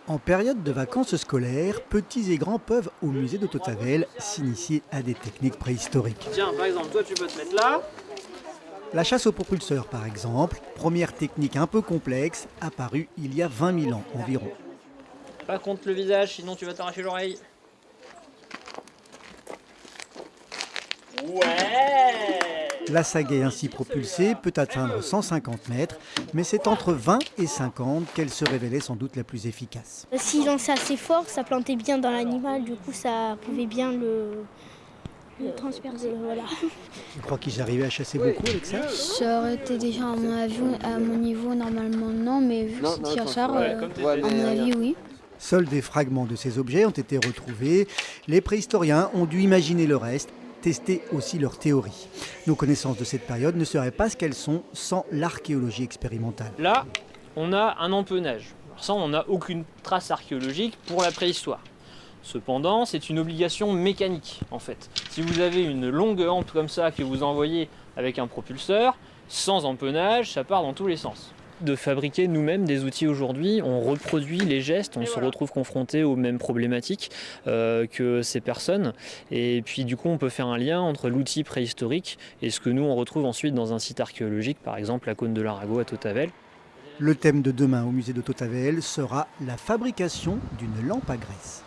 En période de vacances scolaires, petits et grands peuvent, au musée de Tautavel, s'initier à des techniques préhistoriques. Tiens, par exemple, toi tu peux te mettre là. La chasse au propulseur, par exemple, première technique un peu complexe, apparue il y a 20 000 ans environ. Pas contre le visage, sinon tu vas t'arracher l'oreille. Ouais. La sagaie ainsi propulsée peut atteindre 150 mètres, mais c'est entre 20 et 50 qu'elle se révélait sans doute la plus efficace. S'il lançait assez fort, ça plantait bien dans l'animal, du coup ça pouvait bien le transpercer. Voilà. Je crois qu'ils arrivaient à chasser beaucoup avec ça. Ça aurait été déjà à mon niveau, normalement non, mais vu que c'est tir char, à mon avis oui. Seuls des fragments de ces objets ont été retrouvés. Les préhistoriens ont dû imaginer le reste, tester aussi leurs théories. Nos connaissances de cette période ne seraient pas ce qu'elles sont sans l'archéologie expérimentale. Là, on a un empennage. Alors ça, on n'a aucune trace archéologique pour la préhistoire. Cependant, c'est une obligation mécanique, en fait. Si vous avez une longue hampe comme ça que vous envoyez avec un propulseur, sans empennage, ça part dans tous les sens. De fabriquer nous-mêmes des outils aujourd'hui, on reproduit les gestes, on se retrouve confronté aux mêmes problématiques que ces personnes. Et puis du coup, on peut faire un lien entre l'outil préhistorique et ce que nous, on retrouve ensuite dans un site archéologique, par exemple la cône de l'Arago à Tautavel. Le thème de demain au musée de Tautavel sera la fabrication d'une lampe à graisse.